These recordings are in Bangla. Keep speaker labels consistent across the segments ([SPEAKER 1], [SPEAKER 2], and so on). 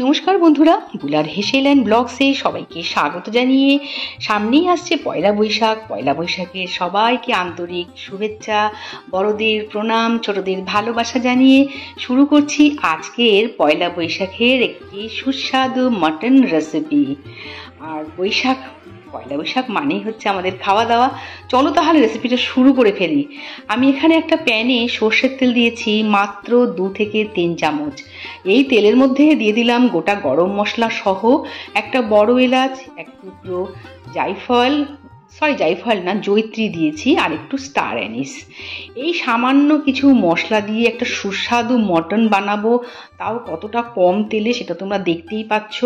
[SPEAKER 1] নমস্কার বন্ধুরা, বুলার হেসেলেন ব্লগসে সবাইকে স্বাগত জানিয়ে সামনেই আসছে পয়লা বৈশাখ। পয়লা বৈশাখের সবাইকে আন্তরিক শুভেচ্ছা, বড়দের প্রণাম, ছোটদের ভালোবাসা জানিয়ে শুরু করছি আজকের পয়লা বৈশাখের একটি সুস্বাদু মাটন রেসিপি। আর পয়লা বৈশাখ মানেই হচ্ছে আমাদের খাওয়া দাওয়া। চলো তাহলে রেসিপিটা শুরু করে ফেলি। আমি এখানে একটা প্যানে সর্ষের তেল দিয়েছি মাত্র 2 থেকে 3 চামচ। এই তেলের মধ্যে দিয়ে দিলাম গোটা গরম মশলা সহ একটা বড় এলাচ, এক টুকরো জায়ফল না, জয়িত্রী দিয়েছি, আর একটু স্টার অ্যানিস। এই সামান্য কিছু মশলা দিয়ে একটা সুস্বাদু মটন বানাবো, তাও কতটা কম তেলে সেটা তোমরা দেখতেই পাচ্ছ।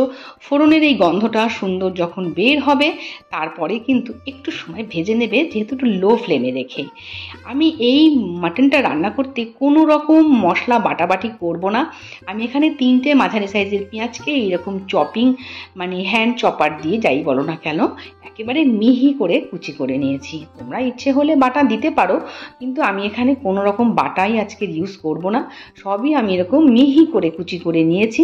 [SPEAKER 1] ফোড়নের এই গন্ধটা সুন্দর যখন বের হবে তারপরে কিন্তু একটু সময় ভেজে নেবে, যেহেতু একটু লো ফ্লেমে রেখে। আমি এই মাটনটা রান্না করতে কোনো রকম মশলা বাটাবাটি করব না। আমি এখানে 3টে মাঝারি সাইজের পেঁয়াজকে এইরকম চপিং মানে হ্যান্ড চপার দিয়ে, যাই বলো না কেন, একেবারে মিহি করে কুচি করে নিয়েছি। তোমরা ইচ্ছে হলে বাটা দিতে পারো, কিন্তু আমি এখানে কোনো রকম বাটাই আজকে ইউজ করব না। সবই আমি এরকম মিহি করে কুচি করে নিয়েছি।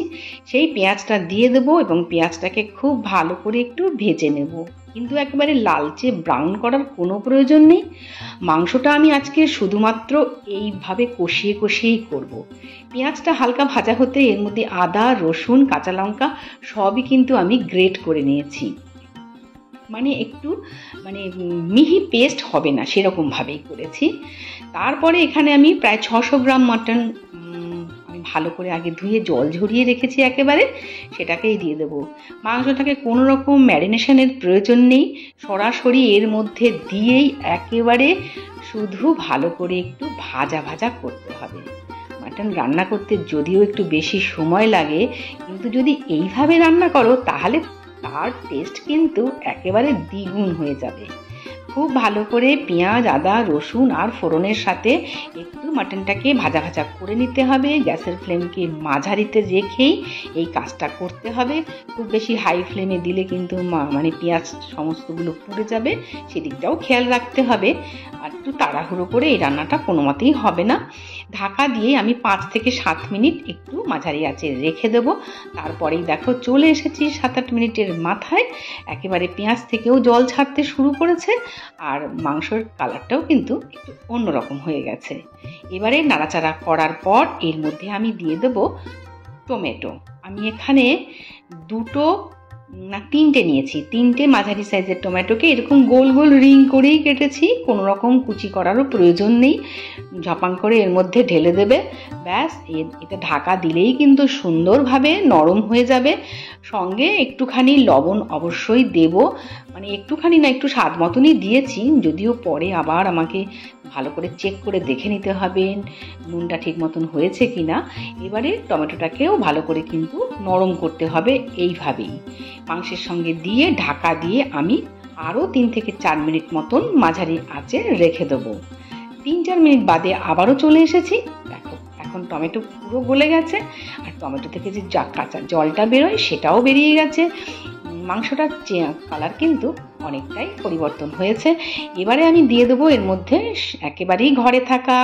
[SPEAKER 1] সেই পেঁয়াজটা দিয়ে দেবো এবং পেঁয়াজটাকে খুব ভালো করে একটু ভেজে নেব, কিন্তু একেবারে লালচে ব্রাউন করার কোনো প্রয়োজন নেই। মাংসটা আমি আজকে শুধুমাত্র এইভাবে কষিয়েই করব। পেঁয়াজটা হালকা ভাজা হতে এর মধ্যে আদা, রসুন, কাঁচা লঙ্কা সবই কিন্তু আমি গ্রেট করে নিয়েছি। একটু মিহি পেস্ট হবে না সেরকমভাবেই করেছি। তারপরে এখানে আমি প্রায় 600 গ্রাম মাটন আমি ভালো করে আগে ধুয়ে জল ঝরিয়ে রেখেছি, একেবারে সেটাকেই দিয়ে দেবো। মাংসটাকে কোনো রকম ম্যারিনেশনের প্রয়োজন নেই, সরাসরি এর মধ্যে দিয়েই একেবারে শুধু ভালো করে একটু ভাজা করতে হবে। মাটন রান্না করতে যদিও একটু বেশি সময় লাগে, কিন্তু যদি এইভাবে রান্না করো তাহলে তার টেস্ট কিন্তু একেবারে দ্বিগুণ হয়ে যাবে। খুব ভালো করে পেঁয়াজ, আদা, রসুন আর ফোড়নের সাথে একটু মাটনটাকে ভাজা করে নিতে হবে। গ্যাসের ফ্লেমকে মাঝারিতে রেখেই এই কাজটা করতে হবে। খুব বেশি হাই ফ্লেমে দিলে কিন্তু পেঁয়াজ সমস্তগুলো পুড়ে যাবে, সেদিকটাও খেয়াল রাখতে হবে। আর একটু তাড়াহুড়ো করে এই রান্নাটা কোনো মতেই হবে না। ঢাকা দিয়ে আমি 5 থেকে 7 মিনিট একটু মাঝারি আঁচে রেখে দেবো। তারপরেই দেখো চলে এসেছি 7-8 মিনিটের মাথায়, একেবারে পেঁয়াজ থেকেও জল ছাড়তে শুরু করেছে আর মাংসের কালারটাও কিন্তু একটু অন্যরকম হয়ে গেছে। এবারে নাড়াচাড়া করার পর এর মধ্যে আমি দিয়ে দেবো টমেটো। আমি এখানে 3টে নিয়েছি। 3টে মাঝারি সাইজের টমেটোকে এরকম গোল গোল রিং করেই কেটেছি, কোনো রকম কুচি করারও প্রয়োজন নেই। ঝপাং করে এর মধ্যে ঢেলে দেবে, ব্যাস। এটা ঢাকা দিলেই কিন্তু সুন্দরভাবে নরম হয়ে যাবে। সঙ্গে একটুখানি লবণ অবশ্যই দেব, একটুখানি না, একটু স্বাদ মতনই দিয়েছি, যদিও পরে আবার আমাকে ভালো করে চেক করে দেখে নিতে হবে নুনটা ঠিক মতন হয়েছে কিনা। এবারে টমেটোটাকেও ভালো করে কিন্তু নরম করতে হবে এইভাবেই। মাংসের সঙ্গে দিয়ে ঢাকা দিয়ে আমি আরও 3 থেকে 4 মিনিট মতন মাঝারি আঁচে রেখে দেবো। 3-4 মিনিট বাদে আবারও চলে এসেছি। দেখো এখন টমেটো পুরো গলে গেছে, আর টমেটো থেকে যে কাঁচা জলটা বেরোয় সেটাও বেরিয়ে গেছে। মাংসটার কালার কিন্তু অনেকটাই পরিবর্তন হয়েছে। এবারে আমি দিয়ে দেবো এর মধ্যে একেবারেই ঘরে থাকা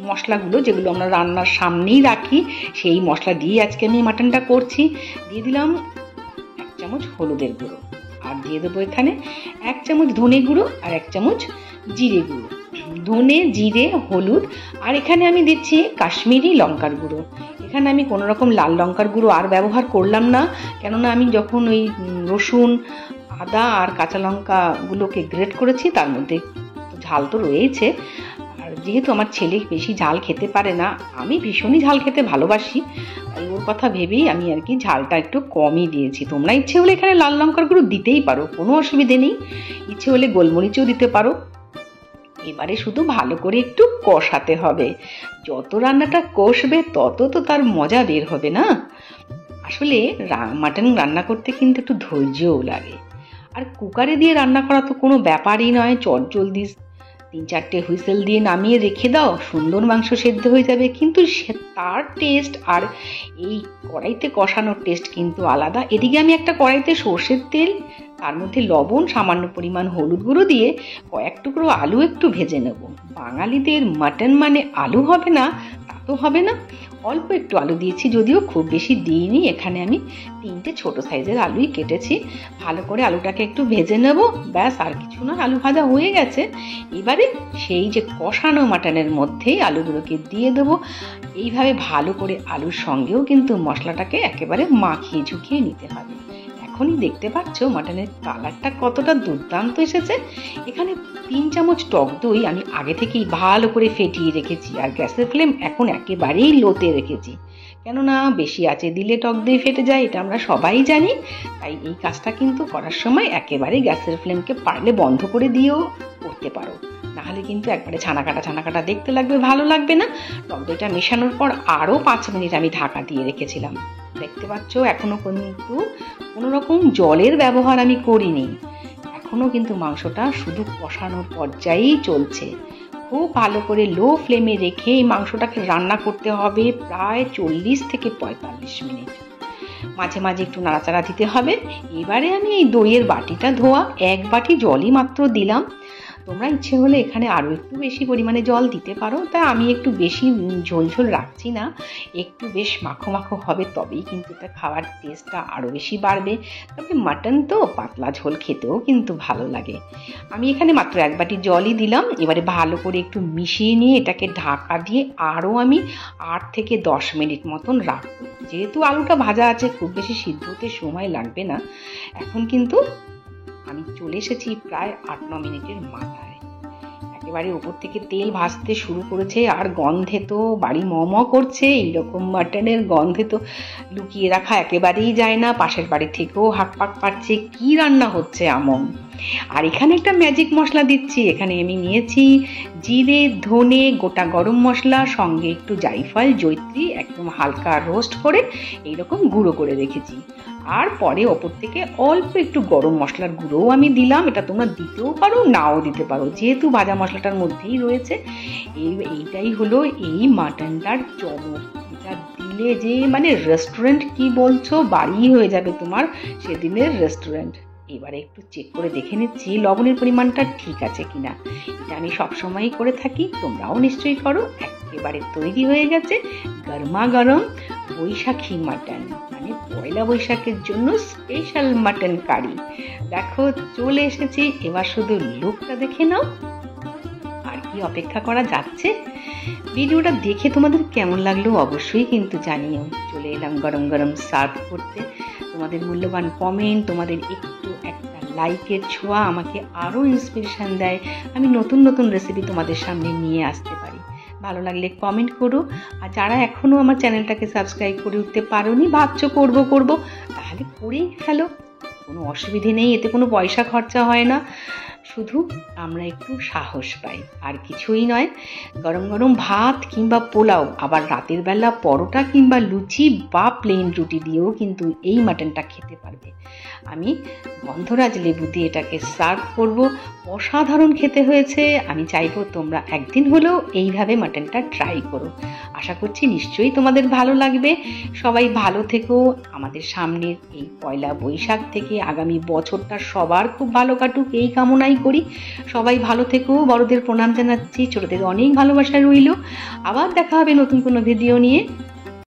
[SPEAKER 1] মশলাগুলো, যেগুলো আমরা রান্নার সামনেই রাখি, সেই মশলা দিয়ে আজকে আমি মাটনটা করছি। দিয়ে দিলাম 1 চামচ হলুদের গুঁড়ো, আর দিয়ে দেবো এখানে 1 চামচ ধনে গুঁড়ো আর 1 চামচ জিরে গুঁড়ো। ধনে, জিরে, হলুদ, আর এখানে আমি দিচ্ছি কাশ্মীরি লঙ্কার গুঁড়ো। এখানে আমি কোনো রকম লাল লঙ্কার গুঁড়ো আর ব্যবহার করলাম না, কেননা আমি যখন ওই রসুন, আদা আর কাঁচা লঙ্কাগুলোকে গ্রেট করেছি তার মধ্যে ঝাল তো রয়েছে। আর যেহেতু আমার ছেলে বেশি ঝাল খেতে পারে না, আমি ভীষণই ঝাল খেতে ভালোবাসি, তাই ওর কথা ভেবেই আমি আর কি ঝালটা একটু কমই দিয়েছি। তোমরা ইচ্ছে হলে এখানে লাল লঙ্কার গুঁড়ো দিতেই পারো, কোনো অসুবিধে নেই। ইচ্ছে হলে গোলমরিচও দিতে পারো। এবারে শুধু ভালো করে একটু কষাতে হবে। যত রান্নাটা কষবে তত তো তার মজা বের হবে না। আসলে মাটন রান্না করতে কিন্তু একটু ধৈর্যও লাগে। আর কুকারে দিয়ে রান্না করা তো কোনো ব্যাপারই নয়, চটজলদি 3-4টে হুইসেল দিয়ে নামিয়ে রেখে দাও, সুন্দর মাংস সেদ্ধ হয়ে যাবে। কিন্তু তার টেস্ট আর এই কড়াইতে কষানোর টেস্ট কিন্তু আলাদা। এদিকে আমি একটা কড়াইতে সর্ষের তেল, তার মধ্যে লবণ, সামান্য পরিমাণ হলুদ গুঁড়ো দিয়ে কয়েক টুকরো আলু একটু ভেজে নেব। বাঙালিদের মাটন মানে আলু হবে না তা তো হবে না। অল্প একটু আলু দিয়েছি, যদিও খুব বেশি দিইনি। এখানে আমি 3টে ছোট সাইজের আলুই কেটেছি। ভালো করে আলুটাকে একটু ভেজে নেব, ব্যাস আর কিছু না, আলু ভাজা হয়ে গেছে। এবারে সেই যে কষানো মাটনের মধ্যেই আলুগুলোকে দিয়ে দেবো। এইভাবে ভালো করে আলুর সঙ্গেও কিন্তু মশলাটাকে একেবারে মাখিয়ে ঝুঁকিয়ে নিতে হবে। এখনই দেখতে পাচ্ছ মাটনের কালারটা কতটা দুর্দান্ত এসেছে। এখানে 3 চামচ টক দই আমি আগে থেকেই ভালো করে ফেটিয়ে রেখেছি, আর গ্যাসের ফ্লেম এখন একেবারেই লোতে রেখেছি, কেননা বেশি আঁচে দিলে টক দই ফেটে যায়, এটা আমরা সবাই জানি। তাই এই কাজটা কিন্তু করার সময় একেবারে গ্যাসের ফ্লেমকে পারলে বন্ধ করে দিয়েও করতে পারো, নাহলে কিন্তু একবারে ছানা কাটা দেখতে লাগবে, ভালো লাগবে না। টক দইটা মেশানোর পর আরও 5 মিনিট আমি ঢাকা দিয়ে রেখেছিলাম। দেখতে পাচ্ছ এখনো কিন্তু কোনো রকম জলের ব্যবহার আমি করিনি, এখনো কিন্তু মাংসটা শুধু কষানোর পর্যায়েই চলছে। খুব ভালো করে লো ফ্লেমে রেখে এই মাংসটাকে রান্না করতে হবে প্রায় 40 থেকে 45 মিনিট। মাঝে মাঝে একটু নাড়াচাড়া দিতে হবে। এবারে আমি এই দইয়ের বাটিটা ধোয়া 1 বাটি জলই মাত্র দিলাম। তোমরা ইচ্ছে হলে এখানে আরও একটু বেশি পরিমাণে জল দিতে পারো, তাই আমি একটু বেশি ঝোল রাখছি না, একটু বেশ মাখো মাখো হবে, তবেই কিন্তু এটা খাওয়ার টেস্টটা আরও বেশি বাড়বে। তবে মাটন তো পাতলা ঝোল খেতেও কিন্তু ভালো লাগে। আমি এখানে মাত্র 1 বাটি জলই দিলাম। এবারে ভালো করে একটু মিশিয়ে নিয়ে এটাকে ঢাকা দিয়ে আরও আমি 8 থেকে 10 মিনিট মতন রাখবো। যেহেতু আলুটা ভাজা আছে, খুব বেশি সিদ্ধ হতে সময় লাগবে না। এখন কিন্তু আমি চলে এসেছি প্রায় 8-9 মিনিটের মাথায়। একেবারে উপর থেকে তেল ভাসতে শুরু করেছে, আর গন্ধে তো বাড়ি ম করছে। এইরকম মাটনের গন্ধে তো লুকিয়ে রাখা একেবারেই যায় না, পাশের বাড়ি থেকেও হাঁকপাক পাচ্ছে, কি রান্না হচ্ছে আমন। আর এখানে একটা ম্যাজিক মশলা দিচ্ছি। এখানে আমি নিয়েছি জিরে, ধনে, গোটা গরম মশলা, সঙ্গে একটু জায়ফল, জয়িত্রী, একদম হালকা রোস্ট করে এইরকম গুঁড়ো করে রেখেছি। আর পরে ওপর থেকে অল্প একটু গরম মশলার গুঁড়োও আমি দিলাম। এটা তোমরা দিতেও পারো, নাও দিতে পারো, যেহেতু ভাজা মশলাটার মধ্যেই রয়েছে। এইটাই হলো এই মাটনটার চমক। এটা দিলে যে মানে রেস্টুরেন্ট কি বলছো, বাড়ি হয়ে যাবে তোমার সেদিনের রেস্টুরেন্ট। এবারে একটু চেক করে দেখে নিচ্ছি লবণের পরিমাণটা ঠিক আছে কিনা। এটা আমি সবসময়ই করে থাকি, তোমরাও নিশ্চয়ই করো। একেবারে তৈরি হয়ে গেছে গরমা গরম বৈশাখী মাটন, মানে পয়লা বৈশাখের জন্য স্পেশাল মাটন কারি। দেখো চলে এসেছি, এবার শুধু লুকটা দেখে নাও। আর কি অপেক্ষা করা যাচ্ছে? ভিডিওটা দেখে তোমাদের কেমন লাগলো অবশ্যই কিন্তু জানিও। চলে এলাম গরম গরম সার্ভ করতে। তোমাদের মূল্যবান কমেন্ট, তোমাদের একটু একটা লাইকের ছোঁয়া আমাকে আরও ইন্সপিরেশন দেয়, আমি নতুন নতুন রেসিপি তোমাদের সামনে নিয়ে আসতে পারি। ভালো লাগলে কমেন্ট করো। আর যারা এখনও আমার চ্যানেলটাকে সাবস্ক্রাইব করে উঠতে পারোনি, ভাবছো করবো, তাহলে করেই ফেলো, কোনো অসুবিধে নেই, এতে কোনো পয়সা খরচা হয় না, শুধু আমরা একটু সাহস পাই, আর কিছুই নয়। গরম গরম ভাত কিংবা পোলাও, আবার রাতের বেলা পরোটা কিংবা লুচি বা প্লেন রুটি দিয়েও কিন্তু এই মাটনটা খেতে পারবে। আমি গন্ধরাজ লেবু দিয়ে এটাকে সার্ভ করব। অসাধারণ খেতে হয়েছে। আমি চাইবো তোমরা একদিন হলেও এইভাবে মাটনটা ট্রাই করো। আশা করছি নিশ্চয়ই তোমাদের ভালো লাগবে। সবাই ভালো থেকো। আমাদের সামনের এই পয়লা বৈশাখ থেকে আগামী বছরটা সবার খুব ভালো কাটুক, এই কামনাই করি। সবাই ভালো থেকো, বড়দের প্রণাম জানাচ্ছি, ছোটদের অনেক ভালোবাসা রইল। আবার দেখা হবে নতুন কোনো ভিডিও নিয়ে।